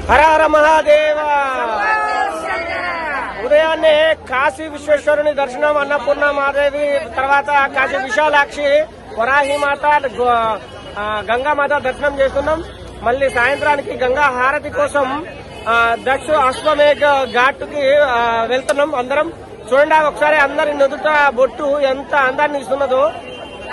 హర హర మహాదేవ. ఉదయాన్నే కాశీ విశ్వేశ్వరుని దర్శనం, అన్నపూర్ణ మాదేవి, తర్వాత కాశీ విశాలాక్షి, వరాహి మాత, గంగామాత దర్శనం చేస్తున్నాం. మళ్ళీ సాయంత్రానికి గంగా హారతి కోసం దక్ష అశ్వమేఘ ఘాట్ కి వెళ్తున్నాం అందరం. చూడండి ఒకసారి అందరి నుదుట బొట్టు ఎంత అందాన్ని ఇస్తున్నదో.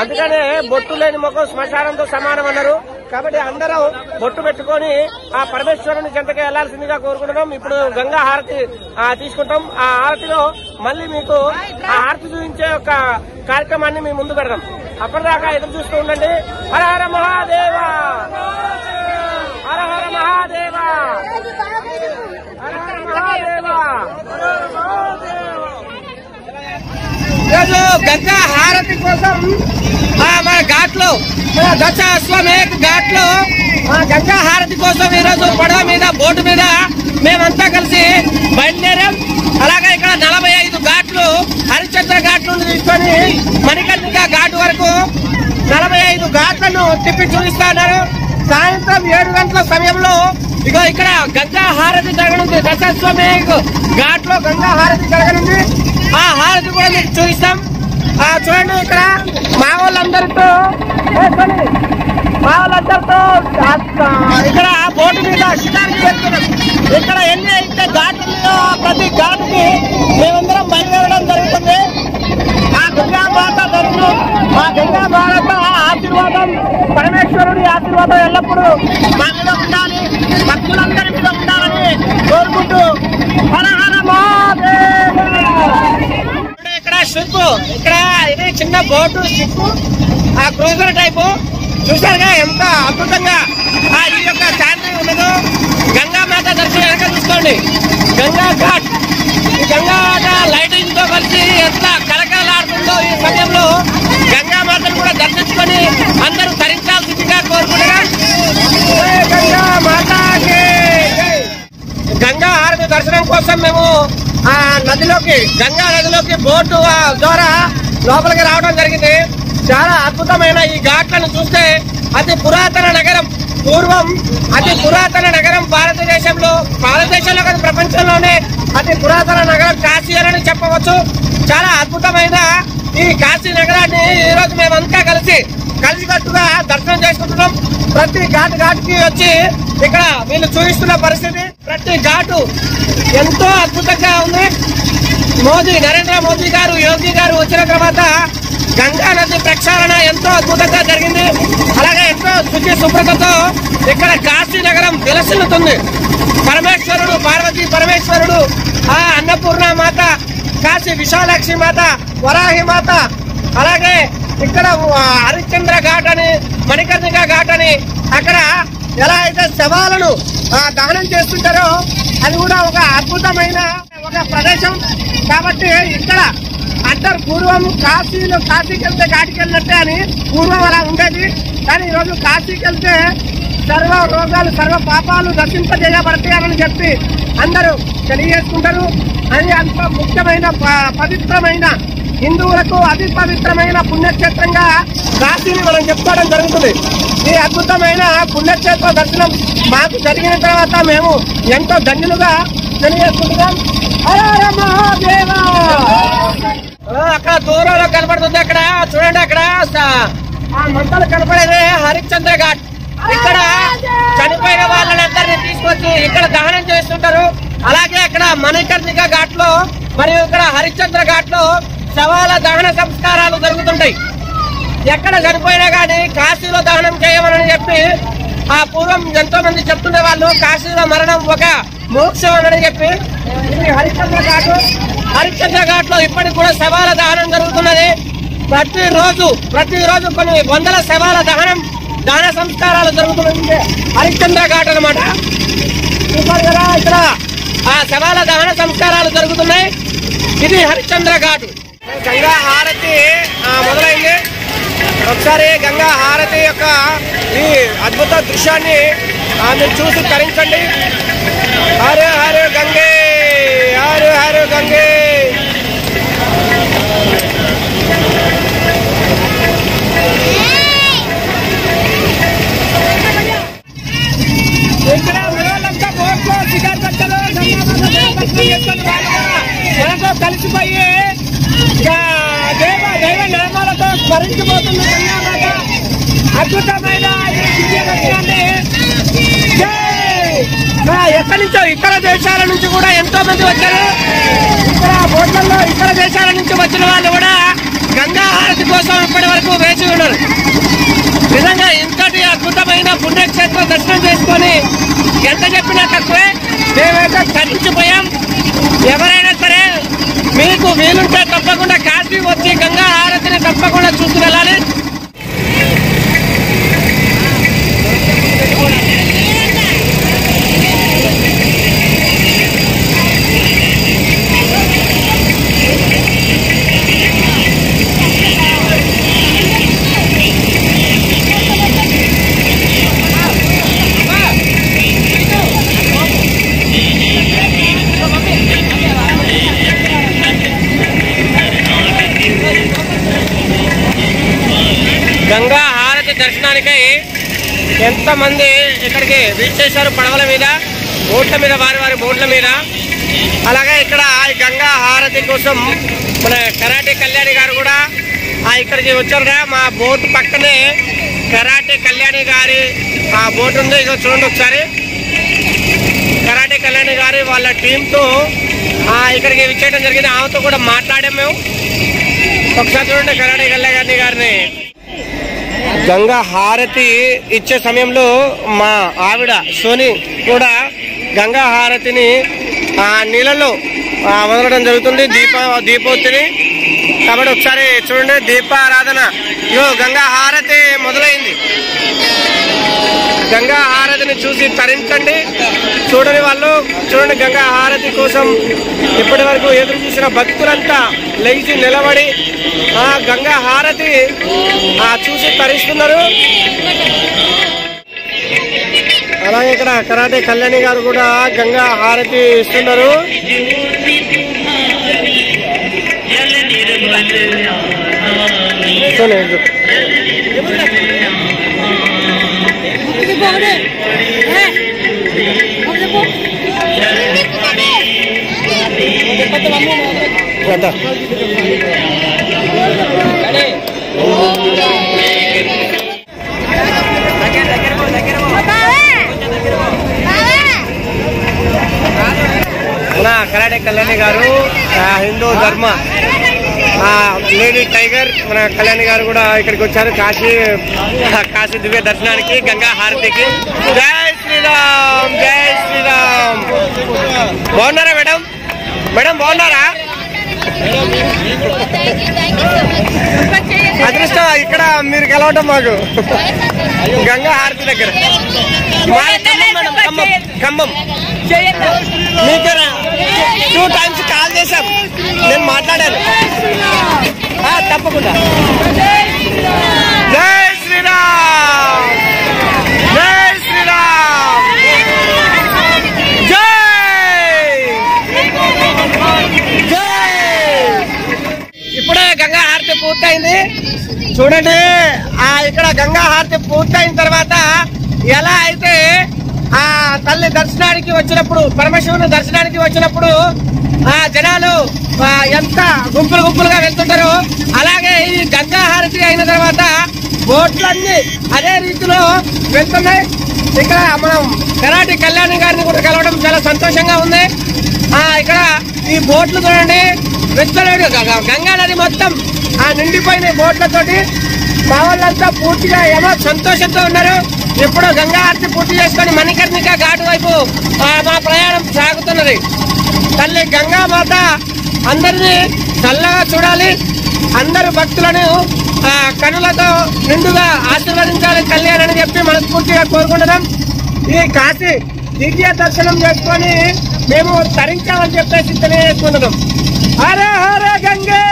అందుకనే బొట్టు లేని ముఖం శ్మశానంతో సమానం అన్నారు. కాబట్టి అందరం బొట్టు పెట్టుకుని ఆ పరమేశ్వరుని చెంతకి వెళ్లాల్సిందిగా కోరుకుంటున్నాం. ఇప్పుడు గంగా హారతి తీసుకుంటాం. ఆ హారతిలో మళ్ళీ మీకు ఆ హారతి చూపించే ఒక కార్యక్రమాన్ని మీ ముందు పెడదాం. అప్పటిదాకా ఎదురు చూస్తూ ఉండండి. హర హర మహాదేవ, హర హర మహాదేవ, హర హర మహాదేవ. ఈరోజు గంగా హారతి కోసం మన ఘాట్ లో, మన దశ అశ్వమేఘ ఘాట్ లో గంగా హారతి కోసం ఈరోజు పడవ మీద, బోటు మీద మేమంతా కలిసి బయలుదేరాం. అలాగే ఇక్కడ 45 ఘాట్లు, హరిశ్చంద్ర ఘాట్ నుండి తీసుకొని మణికర్ణిక ఘాట్ వరకు 45 ఘాట్లను తిప్పి చూపిస్తున్నారు. సాయంత్రం 7 గంటల సమయంలో ఇగో ఇక్కడ గంగా హారతి జరగనుంది. దశాశ్వమేఘ ఘాట్ లో గంగా హారతి జరగనుంది. ఆ హారతి కూడా మీకు చూపిస్తాం. చూడండి ఇక్కడ మా వాళ్ళందరితో ఇక్కడ బోటు మీద షికారికి వెళ్తున్నాం. ఇక్కడ ఎన్ని అయితే ఘాట్లు, ప్రతి ఘాటుకి మేమందరం బయలుదేరడం జరుగుతుంది. ఆ గంగామాత దర్శనం, ఆ గంగామాత ఆశీర్వాదం, పరమేశ్వరుడి ఆశీర్వాదం ఎల్లప్పుడూ మా మీద ఉండాలి, భక్తులందరి మీద ఉండాలని కోరుకుంటూ హర హర మహాదేవ. ఇక్కడ షిప్, ఇక్కడ ఇది చిన్న బోటు షిప్, ఆ క్రూజర్ టైపు. చూసారుగా ఎంత అద్భుతంగా ఈ యొక్క శాంతి ఉన్నదో. గంగామాత దర్శనం వెనక చూసుకోండి. గంగా ఘాట్, ఈ గంగా లైటింగ్ తో కలిసి ఎంత కలకలాడుతుందో. ఈ సమయంలో గంగామాతను కూడా దర్శించుకొని అందరూ తరించాల్సిందిగా కోరుకుంటున్నా. గంగా హారతి దర్శనం కోసం మేము ఆ నదిలోకి, గంగా నదిలోకి బోటు ద్వారా లోపలికి రావడం జరిగింది. చాలా అద్భుతమైన ఈ ఘాట్లను చూస్తే అతి పురాతన నగరం, పూర్వం అతి పురాతన నగరం భారతదేశంలో కాదు ప్రపంచంలోనే అతి పురాతన నగరం కాశీ అని చెప్పవచ్చు. చాలా అద్భుతమైన ఈ కాశీ నగరాన్ని ఈరోజు మేమంతా కలిసికట్టుగా దర్శనం చేసుకుంటున్నాం. ప్రతి ఘాటుకి వచ్చి ఇక్కడ వీళ్ళు చూపిస్తున్న పరిస్థితి, ప్రతి ఘాటు ఎంతో అద్భుతంగా ఉంది. నరేంద్ర మోదీ గారు, యోగి గారు వచ్చిన తర్వాత గంగా నది ప్రక్షాళన ఎంతో అద్భుతంగా జరిగింది. అలాగే ఎంతో శుచి శుభ్రతతో ఇక్కడ కాశీ నగరం విలసిల్లుతుంది. పరమేశ్వరుడు, పార్వతీ పరమేశ్వరుడు, ఆ అన్నపూర్ణ మాత, కాశీ విశాలాక్షి మాత, వరాహి మాత, అలాగే ఇక్కడ హరిశ్చంద్ర ఘాట్ అని, మణికర్ణిక ఘాట్ అని అక్కడ ఎలా అయితే శవాలను దహనం చేస్తుంటారో అది కూడా ఒక అద్భుతమైన ఒక ప్రదేశం. కాబట్టి ఇక్కడ అంటారు పూర్వం కాశీకి వెళ్తే ఘాటికి వెళ్ళినట్టే అని, పూర్వం అలా ఉండేది. కానీ ఈరోజు కాశీకి వెళ్తే సర్వ రోగాలు, సర్వ పాపాలు నశింపజేయబడతాయని చెప్పి అందరూ తెలియజేసుకుంటారు. అది అంత ముఖ్యమైన పవిత్రమైన, హిందువులకు అతి పవిత్రమైన పుణ్యక్షేత్రంగా కాశీని మనం చెప్పుకోవడం జరుగుతుంది. ఈ అద్భుతమైన పుణ్యక్షేత్ర దర్శనం మాకు జరిగిన తర్వాత మేము ఎంతో ధన్యులుగా తెలియజేసుకుంటున్నాం. హర హర మహాదేవ. అక్కడ దూరంలో కనపడుతుంది, అక్కడ చూడండి, అక్కడ ఆ మంటలు కనపడేది హరిశ్చంద్ర ఘాట్. ఇక్కడ చనిపోయిన వాళ్ళందరినీ తీసుకొచ్చి ఇక్కడ దహనం చేస్తుంటారు. అలాగే అక్కడ మణికర్ణిక ఘాట్ లో మరియు ఇక్కడ హరిశ్చంద్ర ఘాట్ లో శవాల దహన సంస్కారాలు జరుగుతుంటాయి. ఎక్కడ చనిపోయినా గానీ కాశీలో దహనం చేయమని చెప్పి ఆ పూర్వం ఎంతో మంది చెప్తుండే వాళ్ళు. కాశీలో మరణం ఒక మోక్షం అని చెప్పి. ఇది హరిశ్చంద్ర ఘాట్. హరిశ్చంద్ర ఘాట్ లో ఇప్పటికి కూడా శవాల దహనం జరుగుతున్నది. ప్రతిరోజు కొన్ని వందల శవాల దహన సంస్కారాలు జరుగుతున్నాయి. హరిశ్చంద్ర ఘాట్ అనమాట. ఇక్కడ ఆ శవాల దహన సంస్కారాలు జరుగుతున్నాయి. ఇది హరిశ్చంద్ర ఘాట్. గంగా హారతి మొదలైంది. ఒకసారి గంగా హారతి యొక్క ఈ అద్భుత దృశ్యాన్ని మీరు చూసి తరించండి. హర హర గంగే, హర హర గంగే. ఇక్కడ ప్రయత్నం చేస్తుంది. వాళ్ళు కూడా మనతో కలిసిపోయి దైవ నామాలతో స్మరించిపోతుంది గంగామాత. అద్భుతమైన దివ్య దర్శనాన్ని ఎక్కడి నుంచో ఇతర దేశాల నుంచి కూడా ఎంతో మంది వచ్చారు. ఇక్కడ బోట్లలో ఇతర దేశాల నుంచి వచ్చిన వాళ్ళు కూడా గంగా హారతి కోసం ఇప్పటి వరకు వేచి ఉన్నారు. నిజంగా ఇంతటి అద్భుతమైన పుణ్యక్షేత్ర దర్శనం చేసుకొని ఎంత చెప్పినా తక్కువే. మేమైతే తప్పించిపోయాం. ఎవరైనా సరే మీకు వీలుంటే తప్పకుండా కాశీ వచ్చి గంగా హారతిని తప్పకుండా చూసి వెళ్ళాలి. గంగా హారతి దర్శనానికై ఎంతమంది ఇక్కడికి విచ్చేశారు. పడవల మీద, బోట్ల మీద, వారి వారి బోట్ల మీద. అలాగే ఇక్కడ గంగా హారతి కోసం మన కరాటే కళ్యాణి గారు కూడా ఇక్కడికి వచ్చారుగా. మా బోట్ పక్కనే కరాటే కళ్యాణి గారి ఆ బోట్ ఉంది. ఇక చూడండి ఒకసారి. కరాటే కళ్యాణి గారి వాళ్ళ టీంతో ఇక్కడికి విచ్చేయడం జరిగింది. ఆమెతో కూడా మాట్లాడాం మేము. ఒకసారి చూడండి కరాటే కళ్యాణి గారిని. గంగా హారతి ఇచ్చే సమయంలో మా ఆవిడ సోని కూడా గంగా హారతిని నీళ్ళలో వదలడం జరుగుతుంది, దీపోత్తిని. కాబట్టి ఒకసారి చూడండి, దీపారాధన. గంగా హారతి మొదలైంది. గంగా హారతిని చూసి తరించండి. చూడని వాళ్ళు చూడండి. గంగా హారతి కోసం ఇప్పటి వరకు ఎదురు చూసిన భక్తులంతా లేచి నిలబడి గంగా హారతి చూసి తరిస్తున్నారు. అలాగే ఇక్కడ కరాటే కళ్యాణి గారు కూడా గంగా హారతి ఇస్తున్నారు. మన కరాటే కళ్యాణి గారు హిందూ ధర్మ లేడీ టైగర్ మన కళ్యాణి గారు కూడా ఇక్కడికి వచ్చారు. కాశీ దివ్య దర్శనానికి, గంగా హారతికి. జై శ్రీరామ్, జై శ్రీరామ్. బాగున్నారా మేడం? మేడం బాగున్నారా? అదృష్టం ఇక్కడ మీరు కలవటం మాకు గంగా హారతి దగ్గర. ఖమ్మం. మీకు 2 times కాల్ చేశాం, నేను మాట్లాడాను. తప్పకుండా. జై శ్రీరామ్, జై శ్రీరామ్, జై జై. ఇప్పుడే గంగా హారతి పూర్తయింది. చూడండి, ఇక్కడ గంగా హారతి పూర్తయిన తర్వాత ఎలా అయితే తల్లి దర్శనానికి వచ్చినప్పుడు, పరమశివుని దర్శనానికి వచ్చినప్పుడు జనాలు ఎంత గుంపులుగా వెళ్తుంటారో, అలాగే ఈ గంగా హారతి అయిన తర్వాత బోట్లన్నీ అదే రీతిలో వెళ్తున్నాయి. ఇక్కడ మనం కరాటే కళ్యాణి గారిని కూడా కలవడం చాలా సంతోషంగా ఉంది. ఇక్కడ ఈ బోట్లు చూడండి, వెళ్తున్నాడు. గంగా నది మొత్తం నిండిపోయిన బోట్లతోటి. మా వాళ్ళంతా పూర్తిగా ఏమో సంతోషంతో ఉన్నారు. ఇప్పుడు గంగా హారతి పూర్తి చేసుకొని మణికర్ణిక ఘాట్ వైపు మా ప్రయాణం సాగుతున్నది. తల్లి గంగామాత అందరినీ చల్లగా చూడాలి. అందరు భక్తులను కనులతో నిండుగా ఆశీర్వదించాలి కళ్యాణ్ అని చెప్పి మనస్ఫూర్తిగా కోరుకుంటున్నాం. ఈ కాశీ దివ్య దర్శనం చేసుకొని మేము తరించామని చెప్పేసి తెలియజేసుకుంటున్నాం. హర హర గంగే,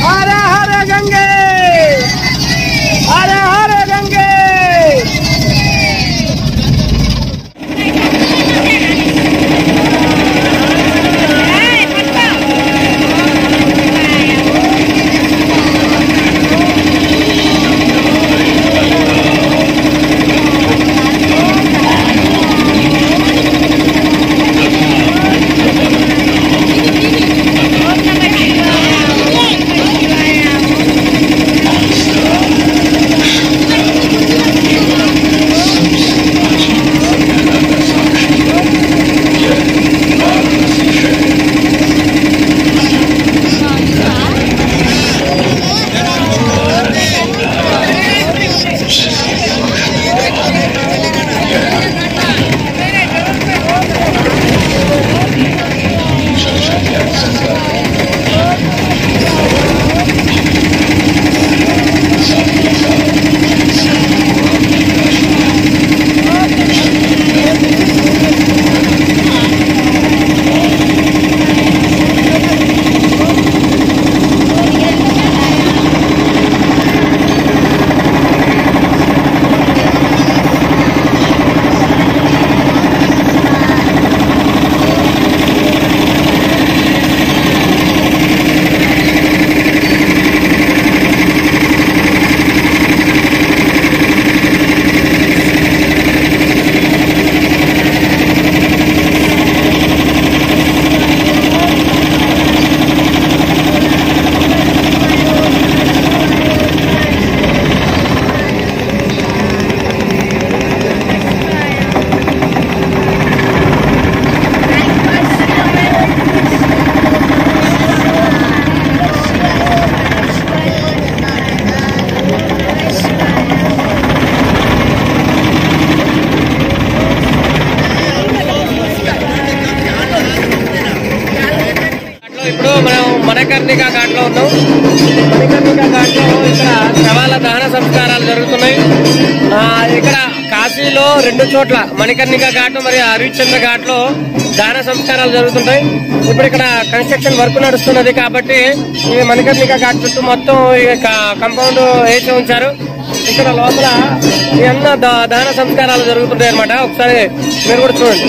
హర హర గంగే, హర హర గంగే. మణికర్ణికా ఘాట్ లో ఉన్నాం. మణికర్ణికా ఘాట్ లో ఇక్కడ శవాల దహన సంస్కారాలు జరుగుతున్నాయి. ఇక్కడ కాశీలో 2 చోట్ల మణికర్ణికా ఘాట్ మరియు హరిశ్చంద్ర ఘాట్ లో దహన సంస్కారాలు జరుగుతుంటాయి. ఇప్పుడు ఇక్కడ కన్స్ట్రక్షన్ వర్క్ నడుస్తున్నది కాబట్టి ఈ మణికర్ణికా ఘాట్ చుట్టూ మొత్తం కాంపౌండ్ వేసి ఉంచారు. ఇక్కడ లోపల ఈ అన్న దహన సంస్కారాలు జరుగుతుంటాయి అన్నమాట. ఒకసారి మీరు కూడా చూడండి.